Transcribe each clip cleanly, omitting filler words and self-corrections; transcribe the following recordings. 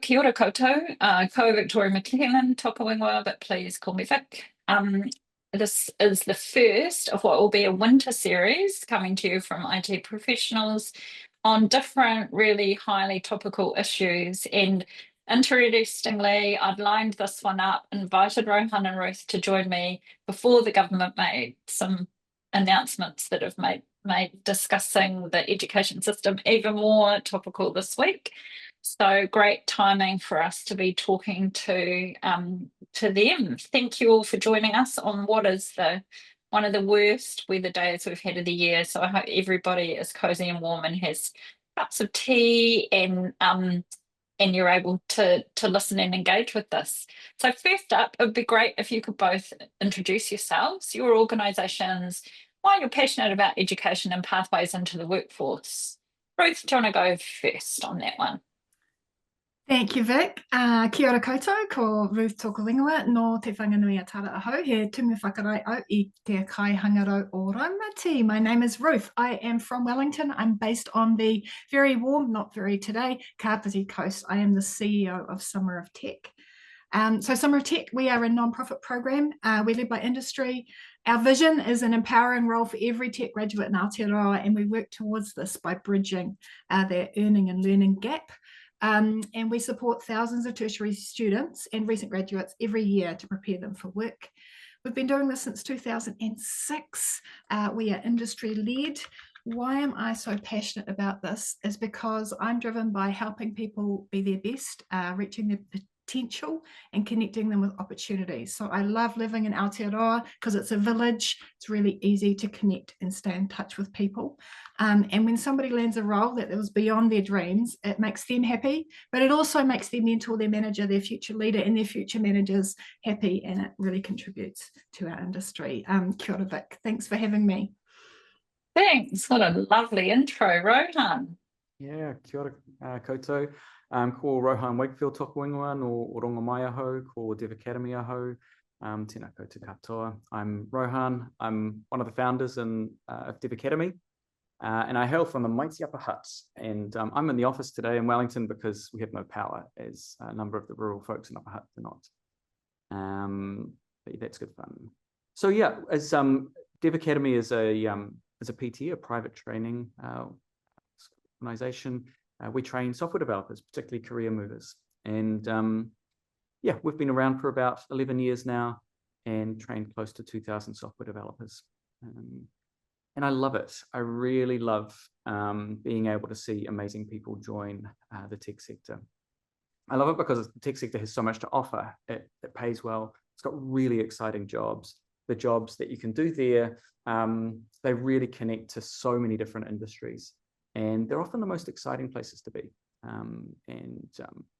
Kia ora koutou, ko Victoria McLennan, toka wingwa, but please call me Vic. This is the first of what will be a winter series coming to you from IT professionals on different really highly topical issues. And interestingly, I'd lined this one up, invited Rohan and Ruth to join me before the government made some announcements that have made discussing the education system even more topical this week. So great timing for us to be talking to them. Thank you all for joining us on what is one of the worst weather days we've had of the year. So I hope everybody is cozy and warm and has cups of tea and you're able to listen and engage with this. So first up, it would be great if you could both introduce yourselves, your organisations, why you're passionate about education and pathways into the workforce. Ruth, do you want to go first on that one? Thank you, Vic. Kia ora koutou, ko Ruth toka wingwa, no te whanganui a tara ahau, he tumu whakarai au I te kai hangarau o Raumati. My name is Ruth. I am from Wellington. I'm based on the very warm, not very today, Kapiti coast. I am the CEO of Summer of Tech. So Summer of Tech, we are a non-profit program. We're led by industry. Our vision is an empowering role for every tech graduate in Aotearoa, and we work towards this by bridging their earning and learning gap. And we support thousands of tertiary students and recent graduates every year to prepare them for work. We've been doing this since 2006. We are industry-led. Why am I so passionate about this? Is because I'm driven by helping people be their best, reaching their potential and connecting them with opportunities. So I love living in Aotearoa because it's a village. It's really easy to connect and stay in touch with people. And when somebody lands a role that was beyond their dreams, it makes them happy, but it also makes their mentor, their manager, their future leader and their future managers happy, and it really contributes to our industry. Kia ora, Vic. Thanks for having me. Thanks. What a lovely intro, Rohan. Yeah, kia ora koutou. Ko Rohan Wakefield toka wingwa no rongo mai aho, ko Dev Academy Aotearoa. Tēnā koutou katoa. I'm Rohan. I'm one of the founders of Dev Academy. And I hail from the mighty Upper Hutt. And I'm in the office today in Wellington because we have no power, as a number of the rural folks in Upper Hutt do not. But that's good fun. So yeah, as Dev Academy is a PT, a private training organisation. We train software developers, particularly career movers. And yeah, we've been around for about 11 years now and trained close to 2,000 software developers. And I love it. I really love being able to see amazing people join the tech sector. I love it because the tech sector has so much to offer. It pays well. It's got really exciting jobs. The jobs that you can do there, they really connect to so many different industries. And they're often the most exciting places to be.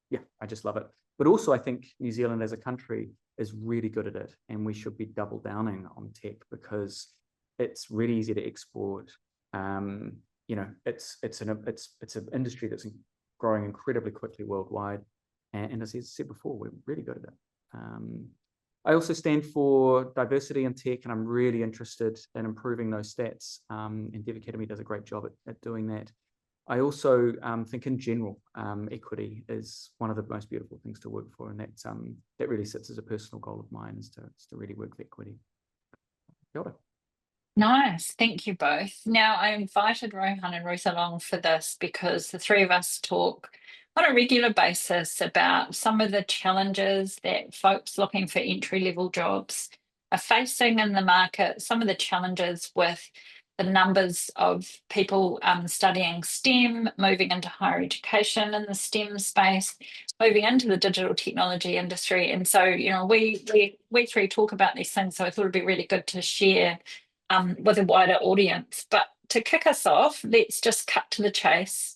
Yeah, I just love it. But also, I think New Zealand as a country is really good at it. And we should be double downing on tech because it's really easy to export. You know, it's an industry that's growing incredibly quickly worldwide. And as I said before, we're really good at it. I also stand for diversity in tech, and I'm really interested in improving those stats. And Dev Academy does a great job at doing that. I also think in general, equity is one of the most beautiful things to work for, and that really sits as a personal goal of mine, is to really work for equity. Kia ora. Nice, thank you both. Now, I invited Rohan and Ruth along for this because the three of us talk on a regular basis about some of the challenges that folks looking for entry-level jobs are facing in the market, some of the challenges with the numbers of people studying STEM, moving into higher education in the STEM space, moving into the digital technology industry. And so, you know, we three talk about these things, so I thought it'd be really good to share with a wider audience. But to kick us off, let's just cut to the chase.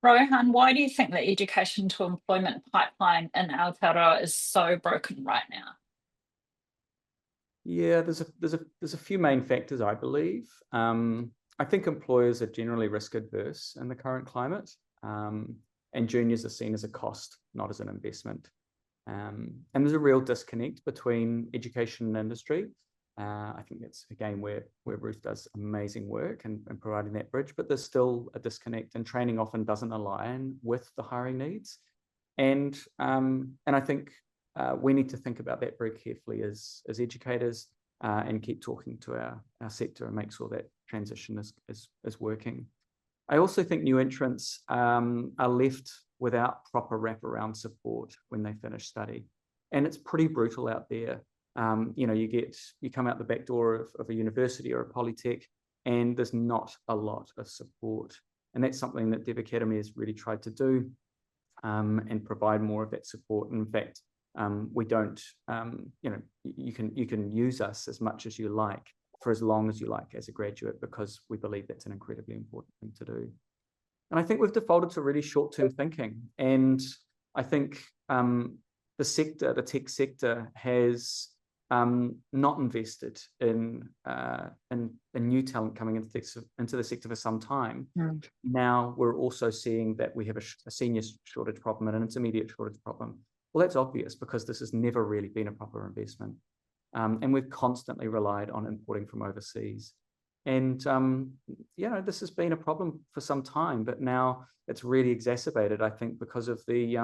Rohan, why do you think the education to employment pipeline in Aotearoa is so broken right now? Yeah, there's a few main factors, I believe. I think employers are generally risk adverse in the current climate, and juniors are seen as a cost, not as an investment. And there's a real disconnect between education and industry. I think that's again where Ruth does amazing work and providing that bridge, but there's still a disconnect, and training often doesn't align with the hiring needs. And I think we need to think about that very carefully as educators and keep talking to our sector and make sure that transition is working. I also think new entrants are left without proper wraparound support when they finish study. And it's pretty brutal out there. You know, you come out the back door of a university or a polytech, and there's not a lot of support. And that's something that Dev Academy has really tried to do and provide more of that support. And in fact, we don't, you know, you can use us as much as you like for as long as you like as a graduate, because we believe that's an incredibly important thing to do. And I think we've defaulted to really short-term thinking. And I think the tech sector has not invested in new talent coming into the sector for some time. Now we're also seeing that we have a senior shortage problem and an intermediate shortage problem. Well, that's obvious because this has never really been a proper investment. And we've constantly relied on importing from overseas. And, you know, this has been a problem for some time, but now it's really exacerbated, I think, because of the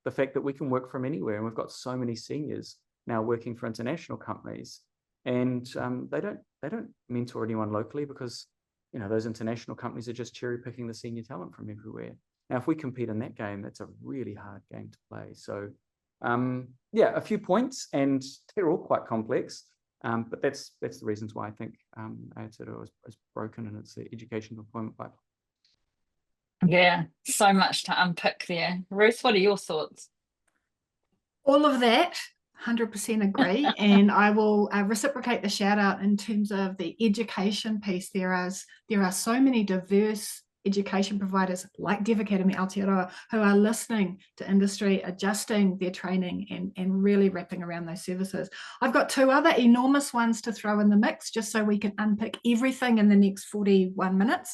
fact that we can work from anywhere. And we've got so many seniors now working for international companies, and they don't mentor anyone locally because, you know, those international companies are just cherry picking the senior talent from everywhere. Now, if we compete in that game, that's a really hard game to play. So, yeah, a few points, and they're all quite complex. But that's the reasons why I think Aotearoa is broken in its education employment pipeline. Yeah, so much to unpick there. Ruth, what are your thoughts? All of that, 100% agree. And I will reciprocate the shout out in terms of the education piece. There are so many diverse education providers like Dev Academy Aotearoa who are listening to industry, adjusting their training and really wrapping around those services. I've got two other enormous ones to throw in the mix just so we can unpick everything in the next 41 minutes.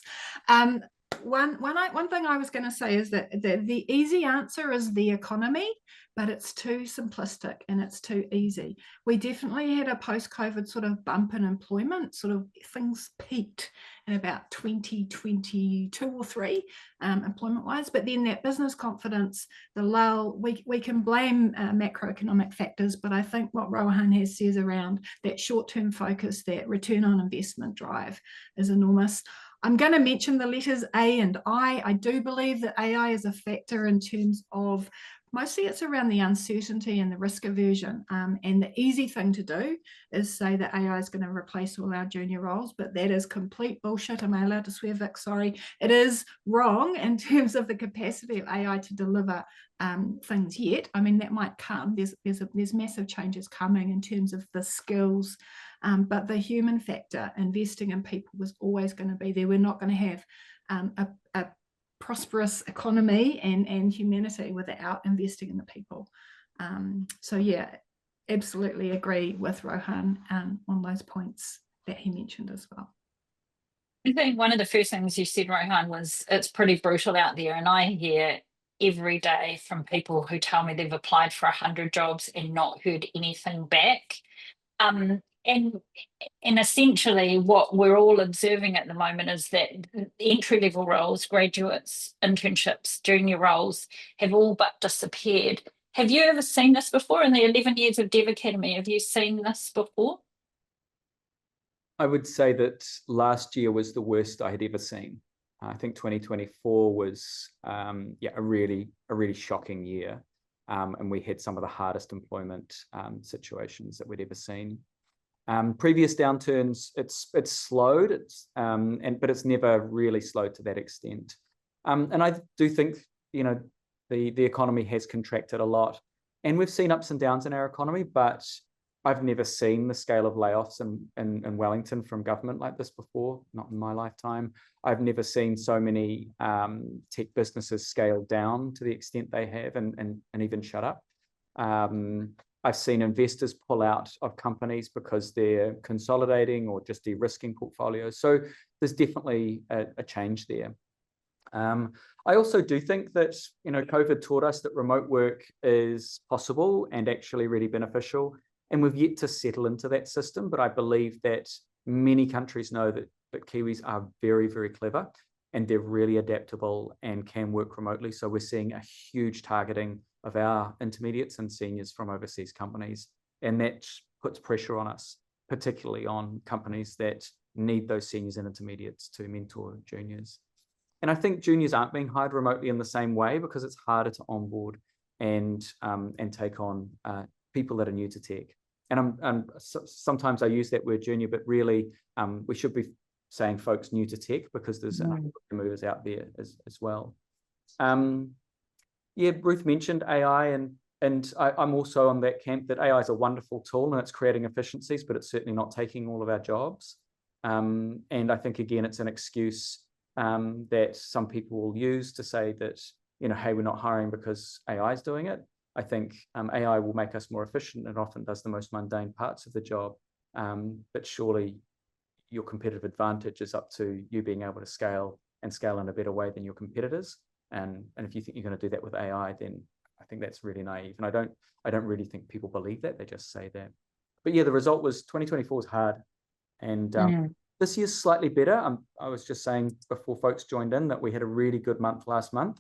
One thing I was going to say is that the easy answer is the economy, but it's too simplistic and it's too easy. We definitely had a post-COVID sort of bump in employment, sort of things peaked in about 2022 or 3 employment-wise, but then that business confidence, the lull, we can blame macroeconomic factors, but I think what Rohan has says around that short-term focus, that return on investment drive is enormous. I'm going to mention the letters A and I. I do believe that AI is a factor in terms of mostly it's around the uncertainty and the risk aversion. And the easy thing to do is say that AI is going to replace all our junior roles, but that is complete bullshit. Am I allowed to swear, Vic? Sorry. It is wrong in terms of the capacity of AI to deliver things yet. I mean, that might come. There's massive changes coming in terms of the skills, but the human factor, investing in people, was always going to be there. We're not going to have a prosperous economy and humanity without investing in the people. So yeah, absolutely agree with Rohan on those points that he mentioned as well. I think one of the first things you said, Rohan, was it's pretty brutal out there, and I hear every day from people who tell me they've applied for 100 jobs and not heard anything back. And essentially what we're all observing at the moment is that entry-level roles, graduates, internships, junior roles have all but disappeared. Have you ever seen this before in the 11 years of Dev Academy? Have you seen this before? I would say that last year was the worst I had ever seen. I think 2024 was a really shocking year. And we had some of the hardest employment situations that we'd ever seen. Previous downturns, it's slowed, but it's never really slowed to that extent. And I do think, you know, the economy has contracted a lot, and we've seen ups and downs in our economy, but I've never seen the scale of layoffs in Wellington from government like this before, not in my lifetime. I've never seen so many tech businesses scale down to the extent they have and even shut up. I've seen investors pull out of companies because they're consolidating or just de-risking portfolios. So there's definitely a change there. I also do think that, you know, COVID taught us that remote work is possible and actually really beneficial. And we've yet to settle into that system, but I believe that many countries know that Kiwis are very, very clever and they're really adaptable and can work remotely. So we're seeing a huge targeting of our intermediates and seniors from overseas companies, and that puts pressure on us, particularly on companies that need those seniors and intermediates to mentor juniors. And I think juniors aren't being hired remotely in the same way because it's harder to onboard and take on people that are new to tech. And sometimes I use that word junior, but really we should be saying folks new to tech, because there's enough movers out there as well. Yeah, Ruth mentioned AI, and I'm also on that camp that AI is a wonderful tool and it's creating efficiencies, but it's certainly not taking all of our jobs. And I think, again, it's an excuse that some people will use to say that, you know, hey, we're not hiring because AI is doing it. I think AI will make us more efficient and often does the most mundane parts of the job. But surely your competitive advantage is up to you being able to scale in a better way than your competitors. And if you think you're going to do that with AI, then I think that's really naive. And I don't really think people believe that. They just say that. But yeah, the result was 2024 was hard. And this year's slightly better. I was just saying before folks joined in that we had a really good month last month,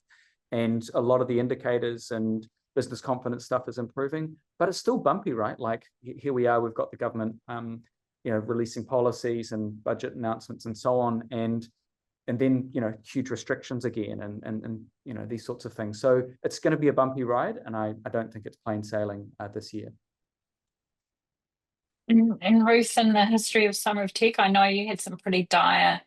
and a lot of the indicators and business confidence stuff is improving, but it's still bumpy, right? Like here we are, we've got the government, you know, releasing policies and budget announcements and so on, and then, you know, huge restrictions again, and you know, these sorts of things. So it's going to be a bumpy ride, and I don't think it's plain sailing this year. And Ruth, in the history of Summer of Tech, I know you had some pretty dire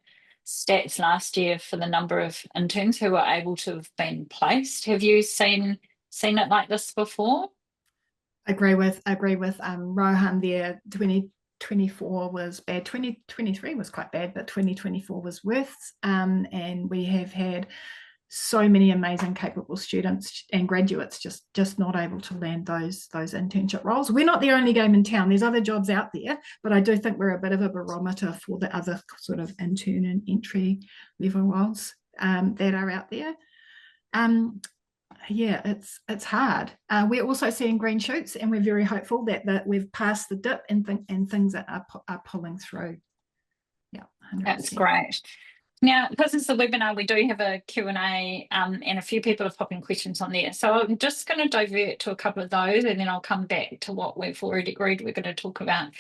stats last year for the number of interns who were able to have been placed. Have you seen it like this before? Agree with Rohan there. 2024 was bad. 2023 was quite bad, but 2024 was worse. And we have had so many amazing, capable students and graduates just not able to land those internship roles. We're not the only game in town. There's other jobs out there, but I do think we're a bit of a barometer for the other sort of intern and entry level roles that are out there. Yeah, it's hard. We're also seeing green shoots, and we're very hopeful that we've passed the dip and things are pulling through. Yeah, 100%. That's great. Now, because it's a webinar, we do have a Q&A and a few people are popping questions on there. So I'm just going to divert to a couple of those, and then I'll come back to what we've already agreed we're going to talk about.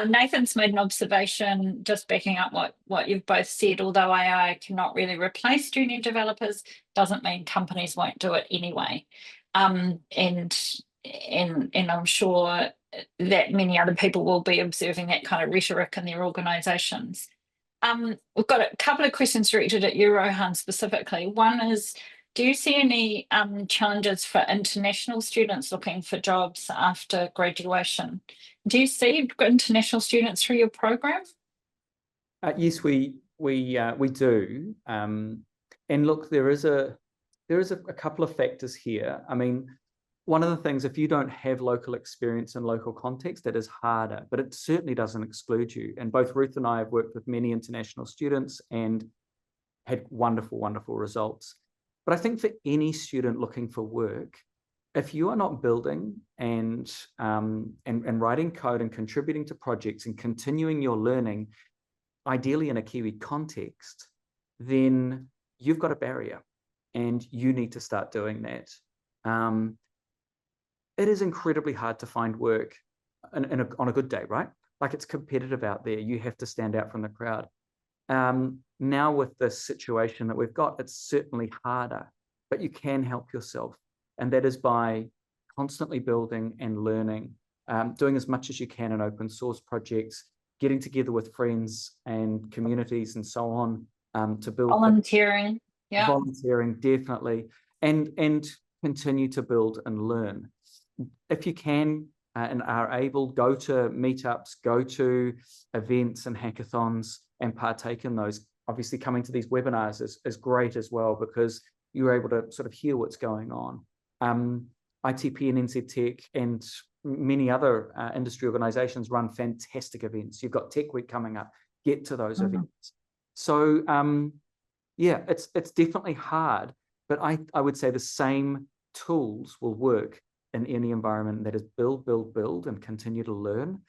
Nathan's made an observation, just backing up what you've both said. Although AI cannot really replace junior developers, doesn't mean companies won't do it anyway. And I'm sure that many other people will be observing that kind of rhetoric in their organisations. We've got a couple of questions directed at you, Rohan, specifically. One is, do you see any challenges for international students looking for jobs after graduation? Do you see international students through your program? Yes, we do. And look, there is a couple of factors here. I mean, one of the things, if you don't have local experience in local context, it is harder, but it certainly doesn't exclude you. And both Ruth and I have worked with many international students and had wonderful, wonderful results. But I think for any student looking for work, if you are not building and writing code and contributing to projects and continuing your learning, ideally in a Kiwi context, then you've got a barrier and you need to start doing that. It is incredibly hard to find work on a good day, right? Like, it's competitive out there. You have to stand out from the crowd. Now with this situation that we've got, it's certainly harder, but you can help yourself. And that is by constantly building and learning, doing as much as you can in open source projects, getting together with friends and communities and so on to build. Volunteering, yeah. Volunteering, definitely. And continue to build and learn. If you can and are able, go to meetups, go to events and hackathons and partake in those. Obviously, coming to these webinars is great as well, because you're able to sort of hear what's going on. ITP and NZ Tech and many other industry organizations run fantastic events. You've got Tech Week coming up. Get to those events. So, yeah, it's definitely hard, but I would say the same tools will work in any environment. That is build, and continue to learn.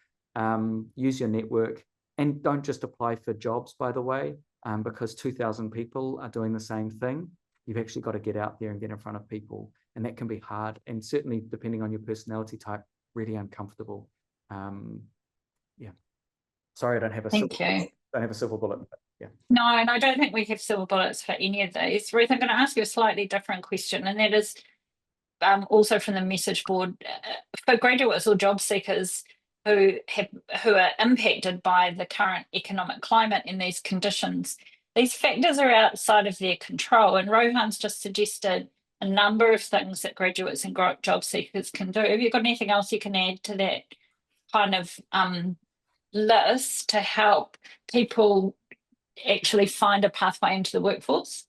Use your network, and don't just apply for jobs, by the way. because 2,000 people are doing the same thing. You've actually got to get out there and get in front of people, and that can be hard, and certainly depending on your personality type, really uncomfortable. Yeah. Sorry, I don't have a Thank you. don't have a silver bullet. But yeah. No, and I don't think we have silver bullets for any of these. Ruth, I'm going to ask you a slightly different question, and that is also from the message board for graduates or job seekers who are impacted by the current economic climate in these conditions. These factors are outside of their control, and Rohan's just suggested a number of things that graduates and job seekers can do. Have you got anything else you can add to that kind of list to help people actually find a pathway into the workforce?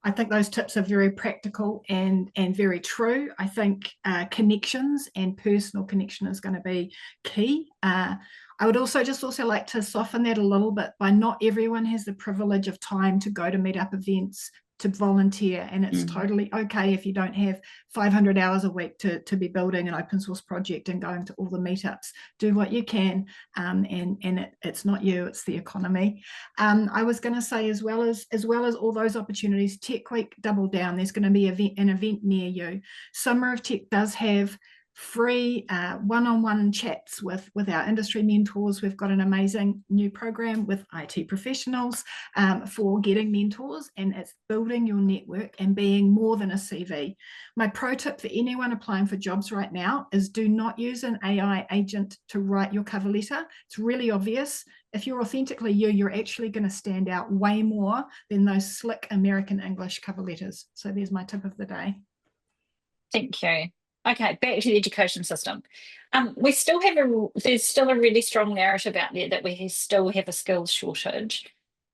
I think those tips are very practical and very true. I think connections and personal connection is going to be key. I would also like to soften that a little bit by not everyone has the privilege of time to go to meetup events, to volunteer, and it's totally okay if you don't have 500 hours a week to be building an open source project and going to all the meetups. Do what you can, and it's not you, it's the economy. I was going to say, as well as all those opportunities, Tech Week double down. There's going to be an event near you. Summer of Tech does have free one-on-one chats with our industry mentors. We've got an amazing new program with IT professionals for getting mentors, and it's building your network and being more than a CV. My pro tip for anyone applying for jobs right now is do not use an AI agent to write your cover letter. It's really obvious. If you're authentically you, you're actually going to stand out way more than those slick American English cover letters. So there's my tip of the day. Thank you. Okay, back to the education system. We still have there's still a really strong narrative out there that we still have a skills shortage.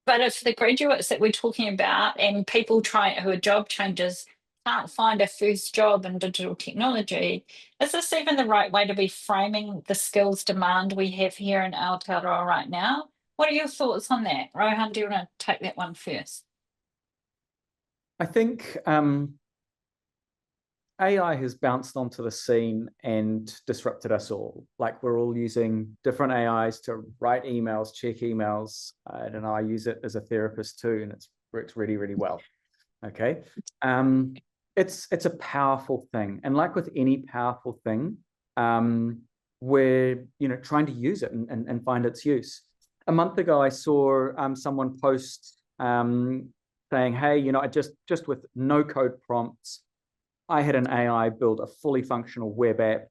But if the graduates that we're talking about and people who are job changers can't find a first job in digital technology, is this even the right way to be framing the skills demand we have here in Aotearoa right now? What are your thoughts on that? Rohan, do you want to take that one first? I think AI has bounced onto the scene and disrupted us all. Like, we're all using different AIs to write emails, check emails. I don't know, I use it as a therapist too, and it works really, really well. Okay. It's a powerful thing. And like with any powerful thing, we're trying to use it and find its use. A month ago, I saw someone post saying, hey, I just with no code prompts, I had an AI build a fully functional web app.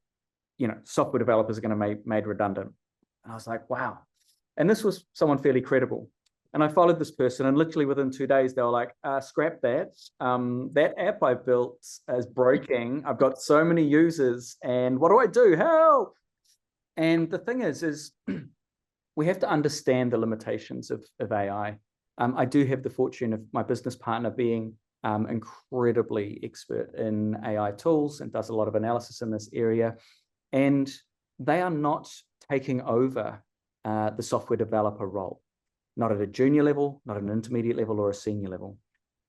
Software developers are going to be made redundant. And I was like, wow. And this was someone fairly credible. And I followed this person, and literally within 2 days, they were like, scrap that. That app I built is broken. I've got so many users, and what do I do? Help! And the thing is we have to understand the limitations of AI. I do have the fortune of my business partner being incredibly expert in AI tools and does a lot of analysis in this area. And they are not taking over the software developer role, not at a junior level, not at an intermediate level or a senior level.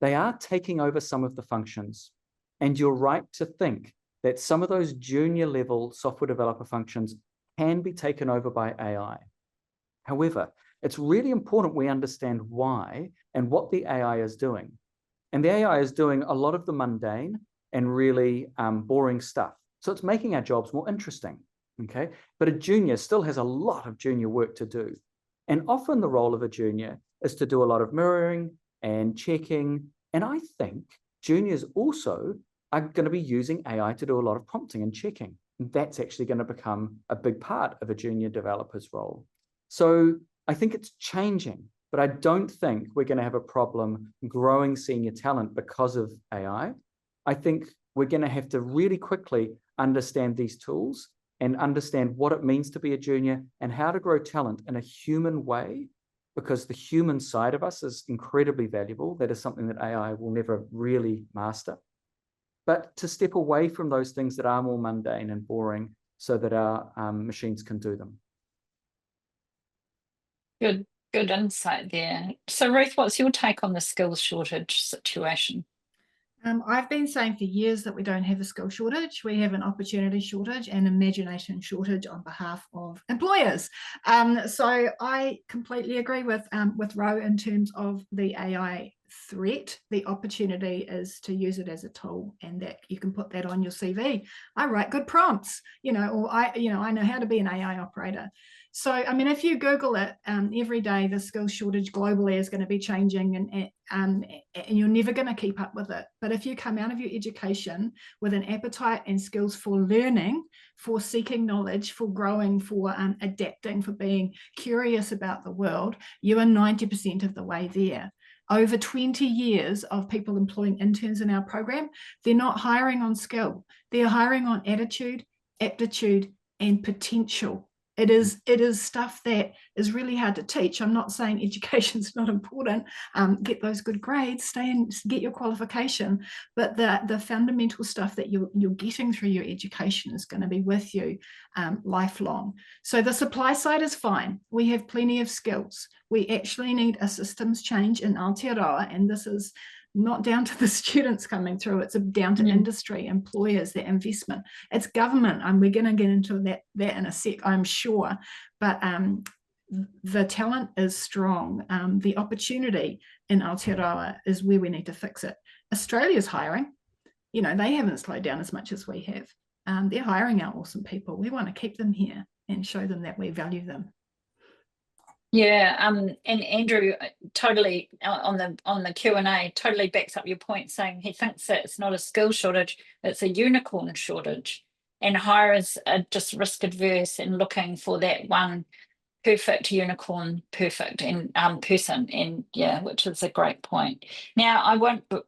They are taking over some of the functions. And you're right to think that some of those junior level software developer functions can be taken over by AI. However, it's really important we understand why and what the AI is doing. And the AI is doing a lot of the mundane and really boring stuff. So it's making our jobs more interesting, okay? But a junior still has a lot of junior work to do. And often the role of a junior is to do a lot of mirroring and checking. And I think juniors also are going to be using AI to do a lot of prompting and checking. And that's actually going to become a big part of a junior developer's role. So I think it's changing. But I don't think we're going to have a problem growing senior talent because of AI. I think we're going to have to really quickly understand these tools and understand what it means to be a junior and how to grow talent in a human way, because the human side of us is incredibly valuable. That is something that AI will never really master. But to step away from those things that are more mundane and boring so that our machines can do them. Good insight there. So Ruth, what's your take on the skills shortage situation? I've been saying for years that we don't have a skill shortage. We have an opportunity shortage and imagination shortage on behalf of employers. So I completely agree with Ro in terms of the AI threat. The opportunity is to use it as a tool, and that you can put that on your CV. I write good prompts, or I know how to be an AI operator. So, I mean, if you Google it, every day the skills shortage globally is going to be changing, and you're never going to keep up with it. But if you come out of your education with an appetite and skills for learning, for seeking knowledge, for growing, for adapting, for being curious about the world, you are 90% of the way there. Over 20 years of people employing interns in our program, they're not hiring on skill. They're hiring on attitude, aptitude, and potential. It is stuff that is really hard to teach. I'm not saying education's not important. Get those good grades, stay and get your qualification, but the fundamental stuff that you're getting through your education is going to be with you lifelong. So the supply side is fine. We have plenty of skills. We actually need a systems change in Aotearoa, and this is not down to the students coming through, it's down to industry, employers, their investment. It's government, and we're going to get into that in a sec, I'm sure. But the talent is strong. The opportunity in Aotearoa is where we need to fix it. Australia's hiring. They haven't slowed down as much as we have. They're hiring our awesome people. We want to keep them here and show them that we value them. Yeah, and Andrew totally on the Q&A totally backs up your point, saying he thinks that it's not a skill shortage, it's a unicorn shortage, and hirers are just risk adverse and looking for that one perfect unicorn, perfect and person, and yeah, which is a great point. Now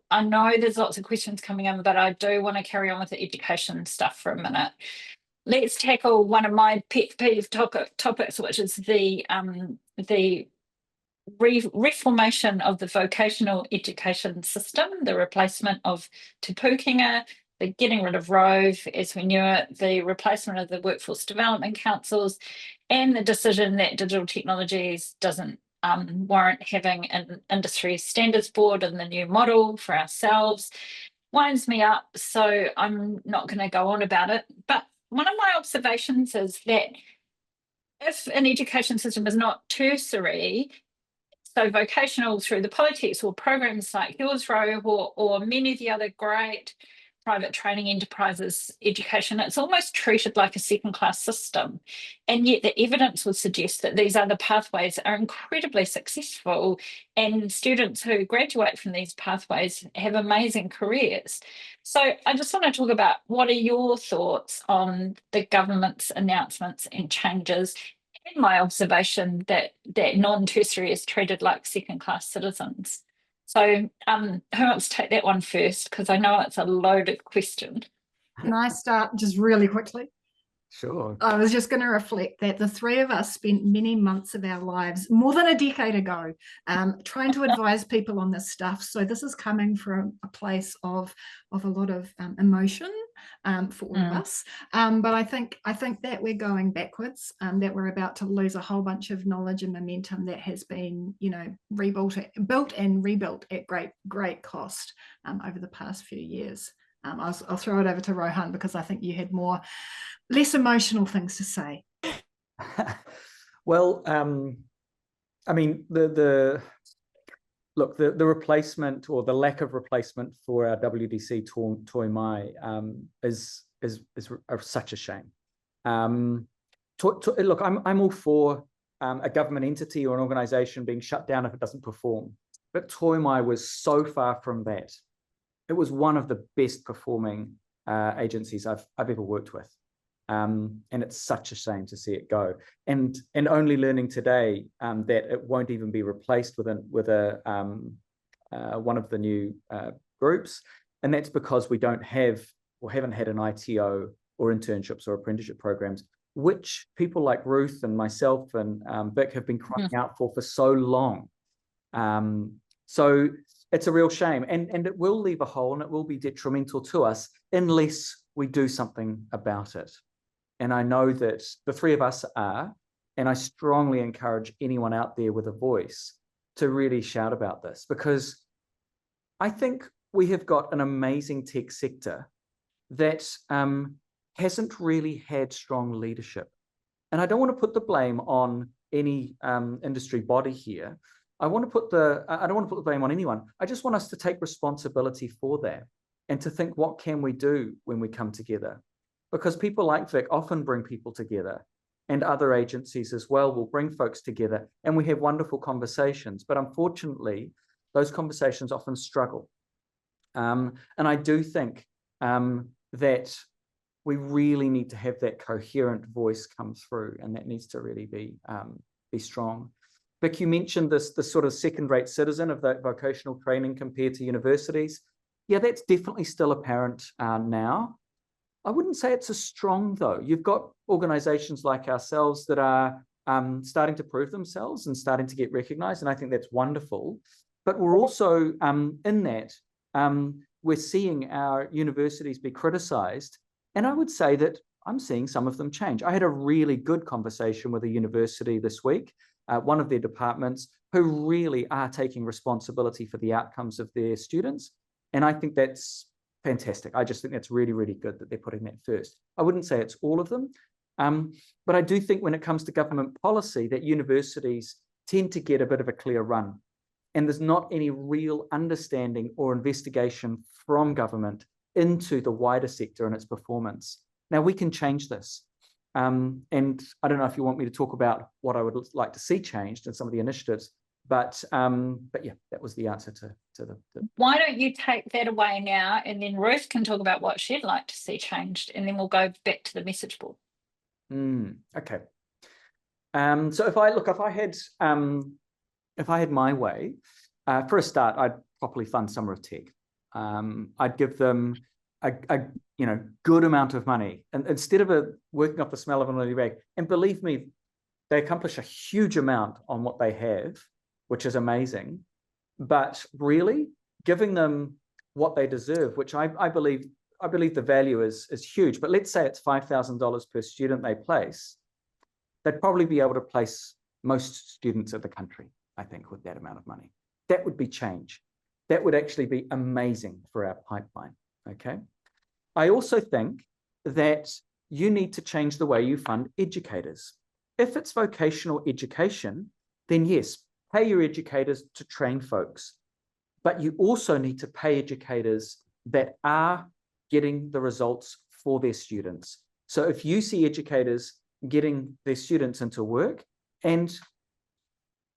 I know there's lots of questions coming in, but I do want to carry on with the education stuff for a minute. Let's tackle one of my pet peeve topics, which is the reformation of the vocational education system, the replacement of Te Pūkenga, the getting rid of Rove as we knew it, the replacement of the workforce development councils, and the decision that digital technologies doesn't warrant having an industry standards board in the new model for ourselves. Winds me up, so I'm not going to go on about it. But one of my observations is that if an education system is not tertiary, so vocational through the politics or programs like yours, Ro, or many of the other great private training enterprises education, it's almost treated like a second-class system. And yet the evidence would suggest that these other pathways are incredibly successful, and students who graduate from these pathways have amazing careers. So I just want to talk about, what are your thoughts on the government's announcements and changes, and my observation that non-tertiary is treated like second-class citizens? So who wants to take that one first? Because I know it's a loaded question. Can I start just really quickly? Sure. I was just going to reflect that the three of us spent many months of our lives, more than a decade ago, trying to advise people on this stuff. So this is coming from a place of a lot of emotion for all of us. But I think that we're going backwards, that we're about to lose a whole bunch of knowledge and momentum that has been, built and rebuilt at great cost over the past few years. I'll throw it over to Rohan, because I think you had less emotional things to say. Well, I mean, the replacement, or the lack of replacement for our WDC Toi Mai is such a shame. Look, I'm all for a government entity or an organisation being shut down if it doesn't perform, but Toi Mai was so far from that. It was one of the best performing agencies I've ever worked with. And it's such a shame to see it go. And only learning today that it won't even be replaced with one of the new groups. And that's because we don't have, or haven't had, an ITO or internships or apprenticeship programs, which people like Ruth and myself and Vic have been crying out for so long. So it's a real shame, and it will leave a hole, and it will be detrimental to us unless we do something about it. And I know that the three of us are, and I strongly encourage anyone out there with a voice to really shout about this, because I think we have got an amazing tech sector that hasn't really had strong leadership. And I don't want to put the blame on any industry body here. I don't want to put the blame on anyone. I just want us to take responsibility for that and to think, what can we do when we come together? Because people like Vic often bring people together, and other agencies as well will bring folks together, and we have wonderful conversations. But unfortunately, those conversations often struggle. And I do think that we really need to have that coherent voice come through, and that needs to really be strong. Vic, you mentioned this sort of second-rate citizen of that vocational training compared to universities. Yeah, that's definitely still apparent now. I wouldn't say it's as strong, though. You've got organizations like ourselves that are starting to prove themselves and starting to get recognized, and I think that's wonderful. But we're also in that we're seeing our universities be criticized, and I would say that I'm seeing some of them change. I had a really good conversation with a university this week, one of their departments, who really are taking responsibility for the outcomes of their students, and I think that's fantastic. I just think that's really, really good that they're putting that first. I wouldn't say it's all of them, but I do think when it comes to government policy that universities tend to get a bit of a clear run, and there's not any real understanding or investigation from government into the wider sector and its performance. Now, we can change this. And I don't know if you want me to talk about what I would like to see changed in some of the initiatives, but yeah, that was the answer to the. Why don't you take that away now, and then Ruth can talk about what she'd like to see changed, and then we'll go back to the message board. Okay. So if I had my way, for a start, I'd properly fund Summer of Tech. I'd give them a good amount of money, and instead of working off the smell of an oily rag. And believe me, they accomplish a huge amount on what they have, which is amazing. But really, giving them what they deserve, which I believe the value is huge. But let's say it's $5,000 per student they place, they'd probably be able to place most students of the country, I think, with that amount of money. That would be change. That would actually be amazing for our pipeline, okay? I also think that you need to change the way you fund educators. If it's vocational education, then yes, pay your educators to train folks, but you also need to pay educators that are getting the results for their students. So if you see educators getting their students into work, and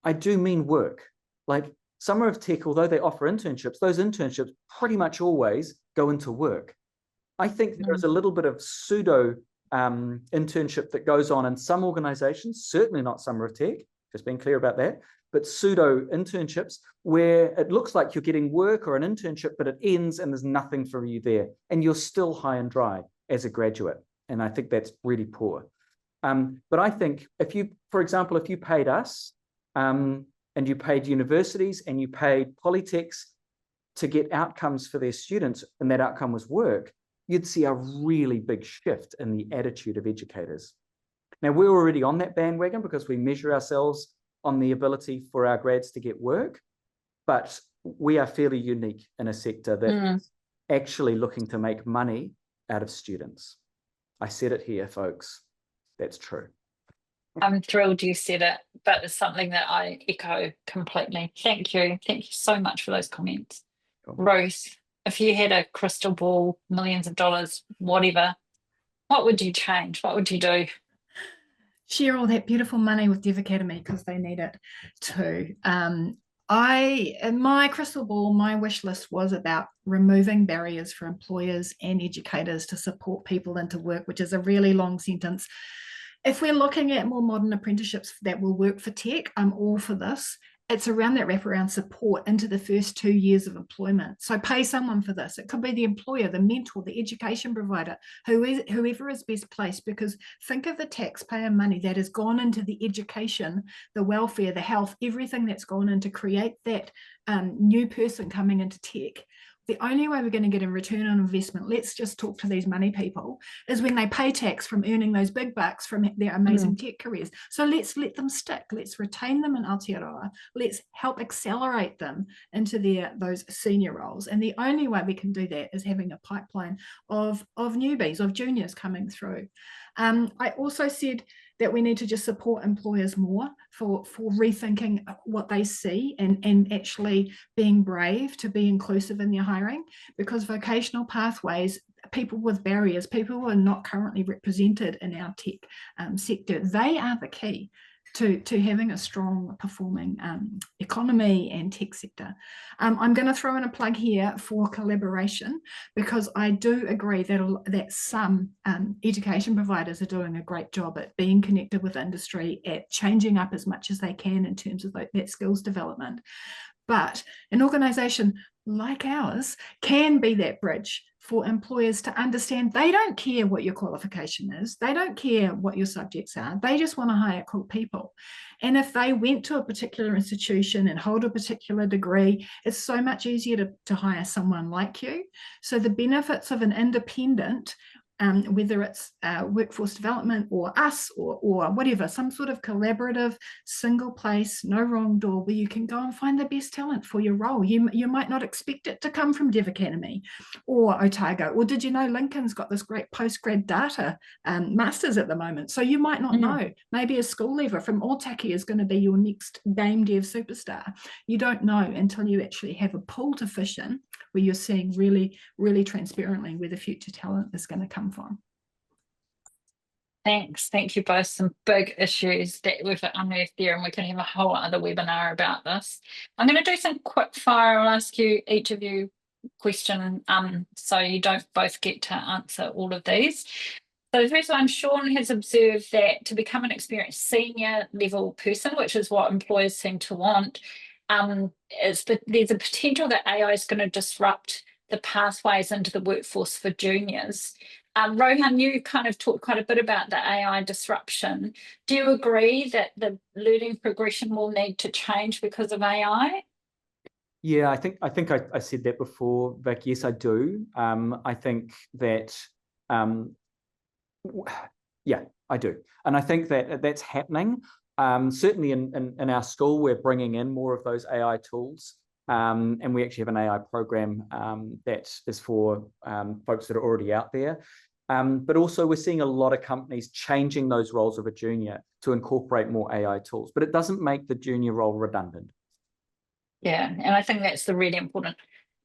I do mean work, like Summer of Tech, although they offer internships, those internships pretty much always go into work. I think there's a little bit of pseudo internship that goes on in some organizations, certainly not Summer of Tech, just being clear about that, but pseudo internships where it looks like you're getting work or an internship, but it ends and there's nothing for you there. And you're still high and dry as a graduate. And I think that's really poor. But I think for example, if you paid us and you paid universities and you paid polytechs to get outcomes for their students, and that outcome was work, you'd see a really big shift in the attitude of educators. Now, we're already on that bandwagon because we measure ourselves on the ability for our grads to get work, but we are fairly unique in a sector that is actually looking to make money out of students. I said it here, folks. That's true. I'm thrilled you said it, but it's something that I echo completely. Thank you. Thank you so much for those comments. Cool. Ruth, if you had a crystal ball, millions of dollars, whatever, what would you change? What would you do? Share all that beautiful money with Dev Academy because they need it too. In my crystal ball, my wish list was about removing barriers for employers and educators to support people into work, which is a really long sentence. If we're looking at more modern apprenticeships that will work for tech, I'm all for this. It's around that wraparound support into the first 2 years of employment. So pay someone for this. It could be the employer, the mentor, the education provider, whoever is best placed, because think of the taxpayer money that has gone into the education, the welfare, the health, everything that's gone in to create that new person coming into tech. the only way we're going to get a return on investment, let's just talk to these money people, is when they pay tax from earning those big bucks from their amazing tech careers. So let's let them stick. Let's retain them in Aotearoa. Let's help accelerate them into those senior roles. And the only way we can do that is having a pipeline of newbies, of juniors coming through. I also said that we need to just support employers more for rethinking what they see and actually being brave to be inclusive in their hiring, because vocational pathways, people with barriers, people who are not currently represented in our tech sector, they are the key to having a strong performing economy and tech sector. I'm going to throw in a plug here for collaboration, because I do agree that some education providers are doing a great job at being connected with industry, at changing up as much as they can in terms of that skills development. But an organisation like ours can be that bridge for employers to understand they don't care what your qualification is. They don't care what your subjects are. They just want to hire cool people. And if they went to a particular institution and hold a particular degree, it's so much easier to hire someone like you. So the benefits of an independent, whether it's workforce development or us or whatever, some sort of collaborative, single place, no wrong door, where you can go and find the best talent for your role. You might not expect it to come from Dev Academy or Otago, or did you know Lincoln's got this great postgrad data masters at the moment? So you might not know. Maybe a school leaver from Otaki is going to be your next game dev superstar. You don't know until you actually have a pool to fish in, where you're seeing really, really transparently where the future talent is going to come from. Thanks. Thank you both. Some big issues that we've unearthed there, and we can have a whole other webinar about this. I'm going to do some quick fire. I'll ask you, each of you, question, so you don't both get to answer all of these. So the first one, Sean has observed that to become an experienced senior level person, which is what employers seem to want, there's a potential that AI is going to disrupt the pathways into the workforce for juniors. Rohan, you kind of talked quite a bit about the AI disruption. Do you agree that the learning progression will need to change because of AI? Yeah, I think I said that before, Vic. Yes, I do. I think that, yeah, I do. And I think that that's happening. Certainly in our school, we're bringing in more of those AI tools. And we actually have an AI program that is for folks that are already out there. But also we're seeing a lot of companies changing those roles of a junior to incorporate more AI tools, but it doesn't make the junior role redundant. Yeah, and I think that's the really important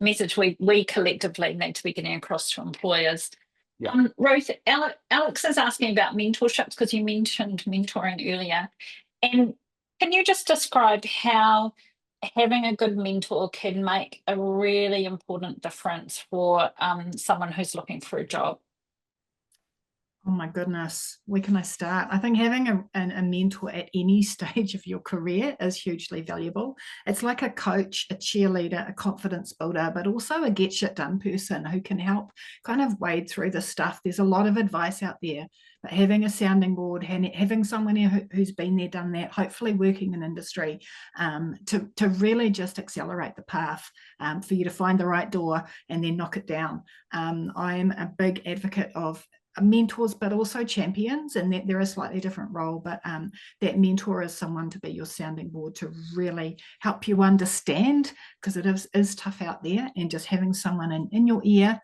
message we collectively need to be getting across to employers. Yeah. Ruth, Alex is asking about mentorships, because you mentioned mentoring earlier. And can you just describe how having a good mentor can make a really important difference for someone who's looking for a job? Oh my goodness, where can I start? I think having a mentor at any stage of your career is hugely valuable. It's like a coach, a cheerleader, a confidence builder, but also a get shit done person who can help kind of wade through the stuff. There's a lot of advice out there, but having a sounding board, having someone who's been there, done that, hopefully working in industry, to really just accelerate the path for you to find the right door and then knock it down. I'm a big advocate of mentors, but also champions, and that they're a slightly different role, but that mentor is someone to be your sounding board, to really help you understand, because it is tough out there, and just having someone in your ear,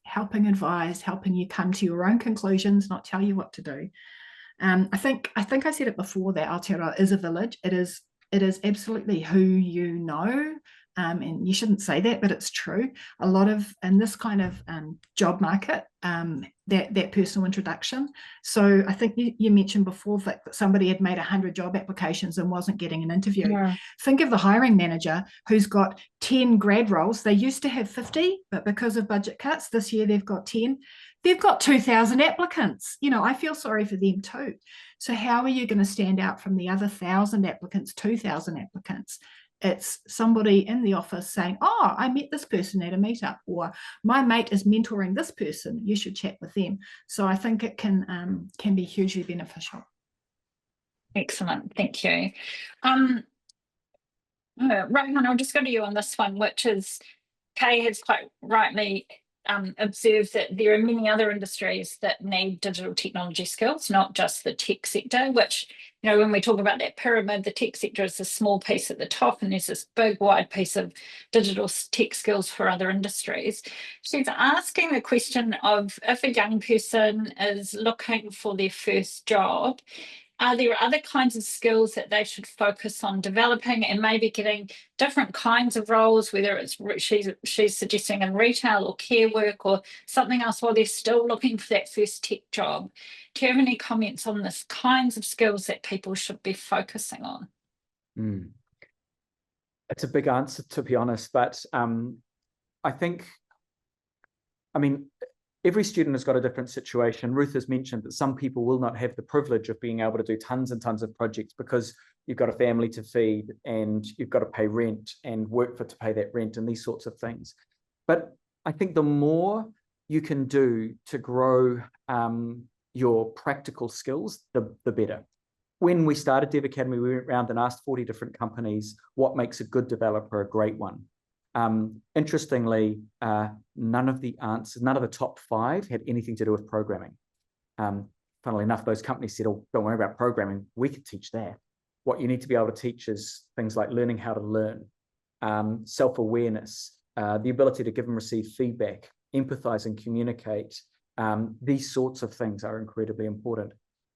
helping advise, helping you come to your own conclusions, not tell you what to do. I think I said it before, that Aotearoa is a village. It is absolutely who you know. And you shouldn't say that, but it's true. A lot of, in this kind of job market, that personal introduction. So I think you mentioned before that somebody had made 100 job applications and wasn't getting an interview. Yeah. Think of the hiring manager who's got 10 grad roles. They used to have 50, but because of budget cuts this year, they've got 10. They've got 2,000 applicants. You know, I feel sorry for them too. So how are you going to stand out from the other 1,000 applicants, 2,000 applicants? It's somebody in the office saying, oh, I met this person at a meetup, or my mate is mentoring this person, you should chat with them. So I think it can be hugely beneficial. Excellent, thank you. Rohan, I'll just go to you on this one, which is, Kay has quite rightly observed that there are many other industries that need digital technology skills, not just the tech sector, which, you know, when we talk about that pyramid, the tech sector is a small piece at the top, and there's this big wide piece of digital tech skills for other industries. She's asking the question of, if a young person is looking for their first job, are there other kinds of skills that they should focus on developing, and maybe getting different kinds of roles, whether it's she's suggesting in retail or care work or something else, while they're still looking for that first tech job? Do you have any comments on this kinds of skills that people should be focusing on? It's a big answer, to be honest, but I think, I mean, every student has got a different situation. Ruth has mentioned that some people will not have the privilege of being able to do tons and tons of projects because you've got a family to feed and you've got to pay rent and work to pay that rent and these sorts of things. But I think the more you can do to grow your practical skills, the better. When we started Dev Academy, we went around and asked 40 different companies what makes a good developer a great one. Interestingly, none of the top 5 had anything to do with programming. Funnily enough, those companies said, oh, don't worry about programming, we could teach that. What you need to be able to teach is things like learning how to learn, self-awareness, the ability to give and receive feedback, empathize and communicate. These sorts of things are incredibly important.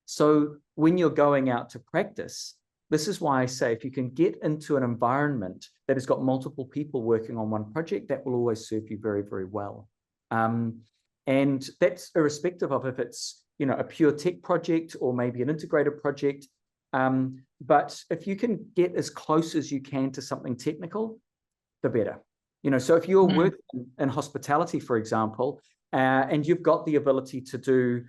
So when you're going out to practice, this is why I say, if you can get into an environment that has got multiple people working on one project, that will always serve you very, very well. And that's irrespective of if it's, you know, a pure tech project or maybe an integrated project. But if you can get as close as you can to something technical, the better. You know, so if you're working in hospitality, for example, and you've got the ability to do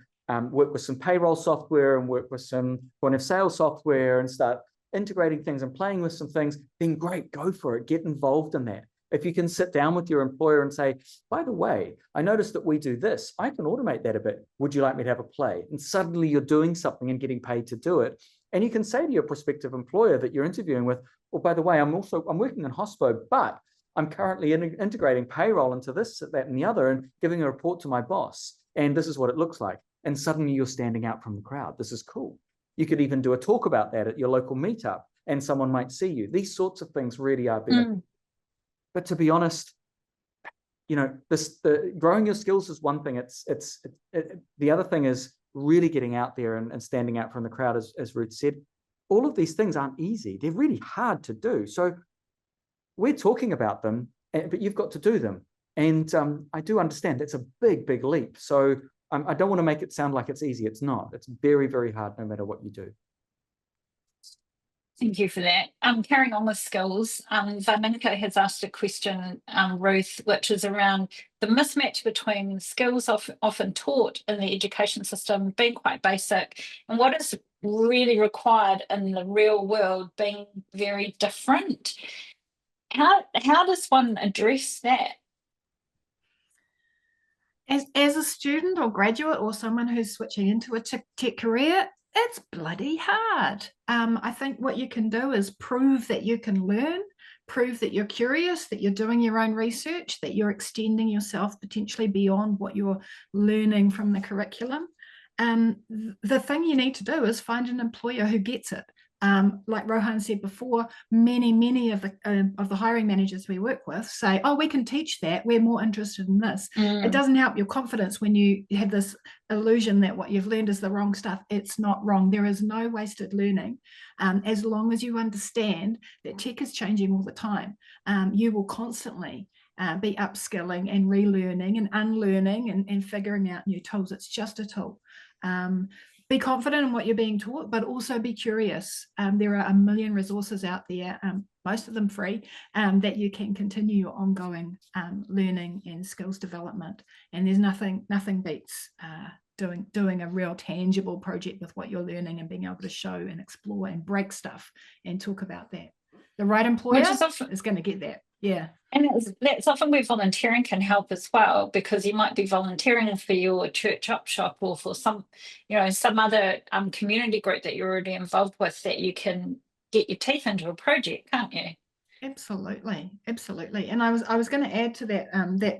work with some payroll software and work with some point of sale software and start integrating things and playing with some things, then great, go for it, get involved in that. If you can sit down with your employer and say, by the way, I noticed that we do this, I can automate that a bit, would you like me to have a play? And suddenly you're doing something and getting paid to do it. And you can say to your prospective employer that you're interviewing with, well, by the way, I'm working in hospo, but I'm currently integrating payroll into this, that, and the other, and giving a report to my boss. And this is what it looks like. And suddenly you're standing out from the crowd. This is cool. You could even do a talk about that at your local meetup, and someone might see you. These sorts of things really are better. But to be honest, you know, growing your skills is one thing. The other thing is really getting out there and standing out from the crowd, as Ruth said. All of these things aren't easy. They're really hard to do. So we're talking about them, but you've got to do them. And I do understand that's a big, big leap. So I don't want to make it sound like it's easy. It's not. It's very, very hard no matter what you do. Thank you for that. Carrying on with skills, Vaninka has asked a question, Ruth, which is around the mismatch between skills often taught in the education system being quite basic and what is really required in the real world being very different. How does one address that? As a student or graduate or someone who's switching into a tech career, it's bloody hard. I think what you can do is prove that you can learn, prove that you're curious, that you're doing your own research, that you're extending yourself potentially beyond what you're learning from the curriculum. The thing you need to do is find an employer who gets it. Like Rohan said before, many of the hiring managers we work with say, oh, we can teach that, we're more interested in this. It doesn't help your confidence when you have this illusion that what you've learned is the wrong stuff. It's not wrong. There is no wasted learning. As long as you understand that tech is changing all the time, you will constantly be upskilling and relearning and unlearning and figuring out new tools. It's just a tool. Be confident in what you're being taught, but also be curious. There are a million resources out there, most of them free, that you can continue your ongoing learning and skills development. And there's nothing beats doing a real tangible project with what you're learning and being able to show and explore and break stuff and talk about that. The right employer is going to get that. Yeah. And that's often where volunteering can help as well, because you might be volunteering for your church up shop or for some other community group that you're already involved with, that you can get your teeth into a project, can't you? Absolutely, absolutely. And I was going to add to that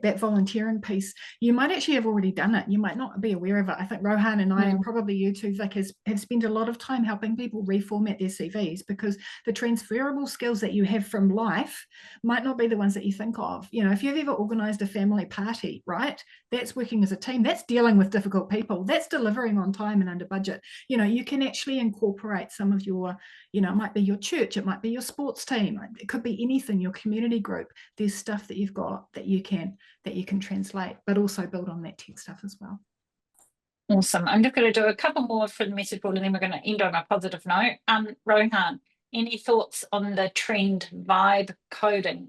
that volunteering piece. You might actually have already done it. You might not be aware of it. I think Rohan and I, and probably you too, Vic, have spent a lot of time helping people reformat their CVs, because the transferable skills that you have from life might not be the ones that you think of. You know, if you've ever organized a family party, right? That's working as a team. That's dealing with difficult people. That's delivering on time and under budget. You know, you can actually incorporate some of your, you know, it might be your church, it might be your sports team, it could be anything, your community group. There's stuff that you've got that you can translate, but also build on that tech stuff as well. Awesome. I'm just going to do a couple more for the message board, and then we're going to end on a positive note. Rohan, any thoughts on the trend vibe coding?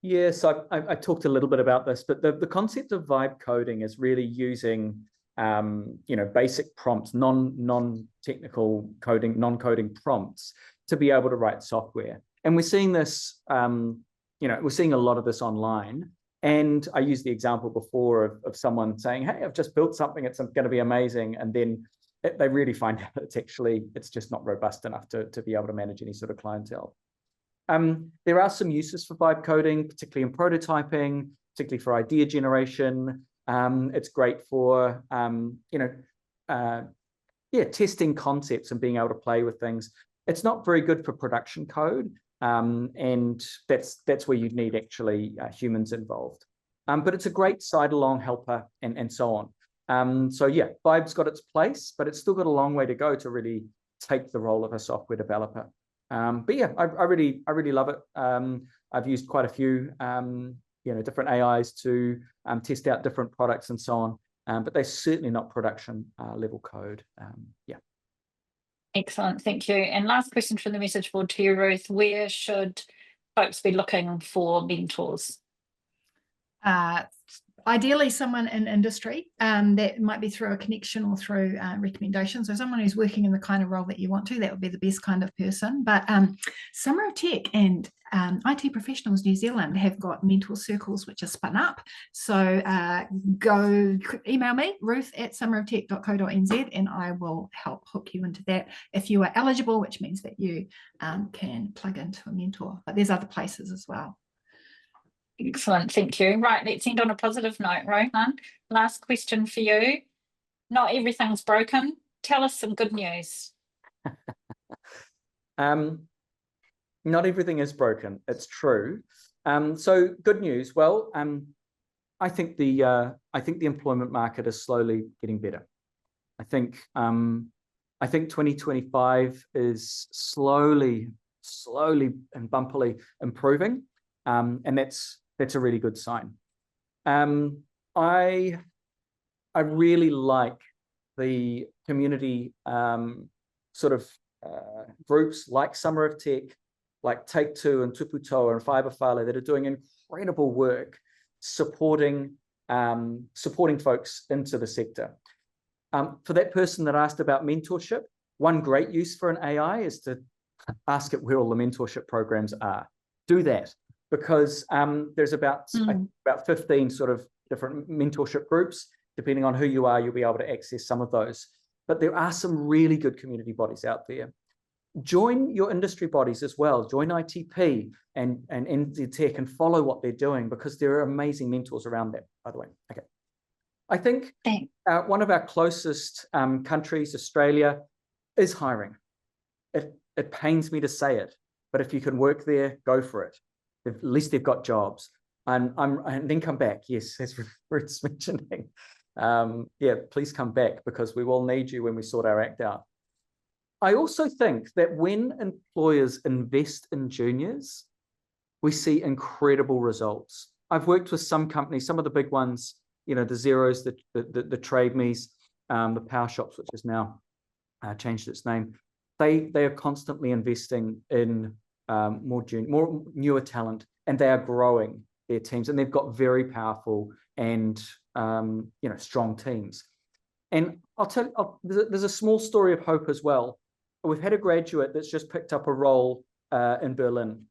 Yes, I talked a little bit about this, but the concept of vibe coding is really using you know, basic prompts, non-technical coding, non-coding prompts to be able to write software. And we're seeing this, you know, we're seeing a lot of this online. And I used the example before of someone saying, hey, I've just built something, it's going to be amazing. And then they really find out it's just not robust enough to be able to manage any sort of clientele. There are some uses for vibe coding, particularly in prototyping, particularly for idea generation. It's great for, you know, testing concepts and being able to play with things. It's not very good for production code, and that's where you need actually humans involved. But it's a great side-along helper and so on. So yeah, vibe's got its place, but it's still got a long way to go to really take the role of a software developer. But yeah, I really love it. I've used quite a few you know, different AIs to test out different products and so on, but they're certainly not production level code. Yeah. Excellent, thank you. And last question from the message board to you, Ruth. Where should folks be looking for mentors? Ideally someone in industry, that might be through a connection or through recommendations. So someone who's working in the kind of role that you want to, that would be the best kind of person. But Summer of Tech and IT Professionals New Zealand have got mentor circles which are spun up. So go email me, ruth@summeroftech.co.nz, and I will help hook you into that if you are eligible, which means that you can plug into a mentor. But there's other places as well. Excellent, thank you. Right, let's end on a positive note, Rohan. Last question for you. Not everything's broken. Tell us some good news. Not everything is broken. It's true. So good news. Well, I think the employment market is slowly getting better. I think 2025 is slowly and bumpily improving, and that's a really good sign. I really like the community sort of groups like Summer of Tech, like Take Two and Tuputoa and Fiberfale, that are doing incredible work supporting folks into the sector. For that person that asked about mentorship, one great use for an AI is to ask it where all the mentorship programs are. Do that, because there's about 15 sort of different mentorship groups. Depending on who you are, you'll be able to access some of those. But there are some really good community bodies out there. Join your industry bodies as well. Join ITP and NZ Tech and follow what they're doing, because there are amazing mentors around that, by the way. Okay. I think one of our closest countries, Australia, is hiring. It pains me to say it, but if you can work there, go for it. At least they've got jobs. And then come back. Yes, as Ruth's mentioning. Yeah, please come back, because we will need you when we sort our act out. I also think that when employers invest in juniors, we see incredible results. I've worked with some companies, some of the big ones, you know, the Xeros, the Trade Me's, the Power Shops, which has now changed its name. They are constantly investing in more newer talent, and they are growing their teams, and they've got very powerful and you know, strong teams. And I'll tell you, there's a small story of hope as well. We've had a graduate that's just picked up a role in Berlin,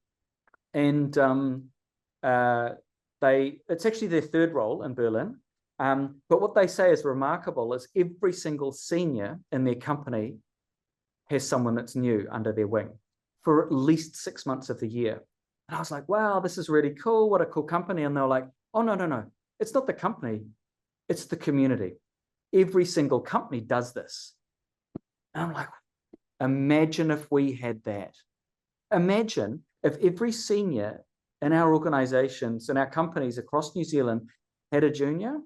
and it's actually their third role in Berlin. But what they say is remarkable is every single senior in their company has someone that's new under their wing. for at least 6 months of the year. And I was like, wow, this is really cool. What a cool company. And they were like, oh, no. It's not the company. It's the community. Every single company does this. And I'm like, imagine if we had that. Imagine if every senior in our organizations and our companies across New Zealand had a junior,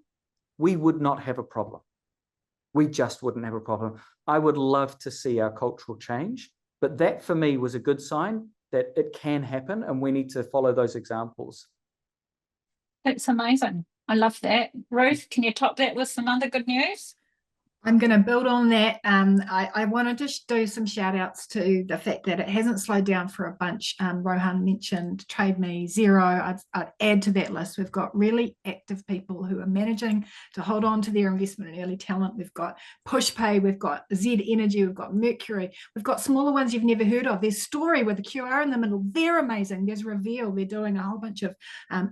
we would not have a problem. We just wouldn't have a problem. I would love to see our cultural change, but that for me was a good sign that it can happen, and we need to follow those examples. That's amazing. I love that. Ruth, can you top that with some other good news? I'm going to build on that. I wanted to do some shout outs to the fact that it hasn't slowed down for a bunch. Rohan mentioned Trade Me Zero. I'd add to that list. We've got really active people who are managing to hold on to their investment in early talent. We've got PushPay, we've got Z Energy, we've got Mercury, we've got smaller ones you've never heard of. There's Story with a QR in the middle. They're amazing. There's Reveal. They're doing a whole bunch of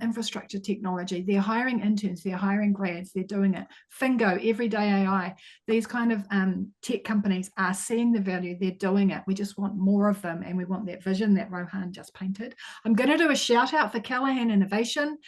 infrastructure technology. They're hiring interns. They're hiring grads. They're doing it. Fingo, Everyday AI. These kind of tech companies are seeing the value. They're doing it. We just want more of them, and we want that vision that Rohan just painted. I'm going to do a shout out for Callaghan Innovation.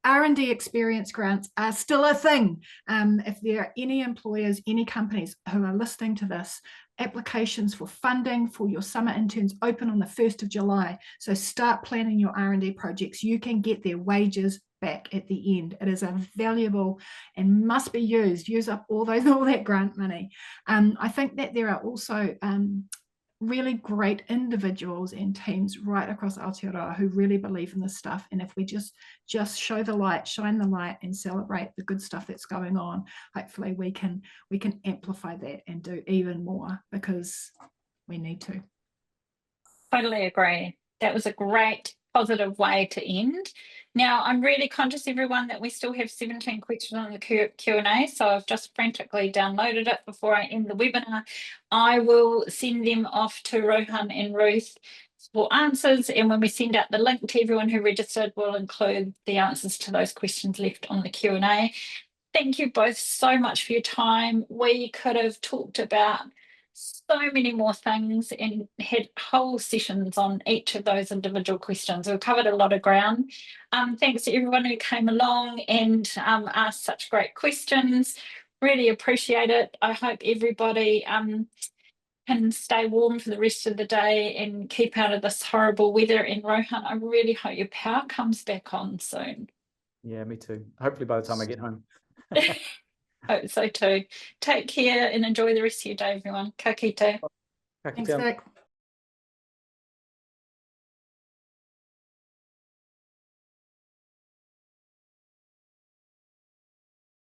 R&D experience grants are still a thing. If there are any employers, any companies who are listening to this, applications for funding for your summer interns open on the 1st of July. So start planning your R&D projects. You can get their wages back at the end. It is a valuable and must be used. Use up all that grant money. I think that there are also really great individuals and teams right across Aotearoa who really believe in this stuff. And if we just show the light, shine the light, and celebrate the good stuff that's going on, hopefully we can amplify that and do even more, because we need to. Totally agree. That was a great positive way to end. Now, I'm really conscious, everyone, that we still have 17 questions on the Q&A, so I've just frantically downloaded it before I end the webinar. I will send them off to Rohan and Ruth for answers, and when we send out the link to everyone who registered, we'll include the answers to those questions left on the Q&A. Thank you both so much for your time. We could have talked about so many more things and had whole sessions on each of those individual questions. We've covered a lot of ground. Thanks to everyone who came along and asked such great questions. Really appreciate it. I hope everybody can stay warm for the rest of the day and keep out of this horrible weather. And Rohan, I really hope your power comes back on soon. Yeah, me too. Hopefully by the time I get home. Hope so too. Take care and enjoy the rest of your day, everyone. Ka kite. Thanks, Vic.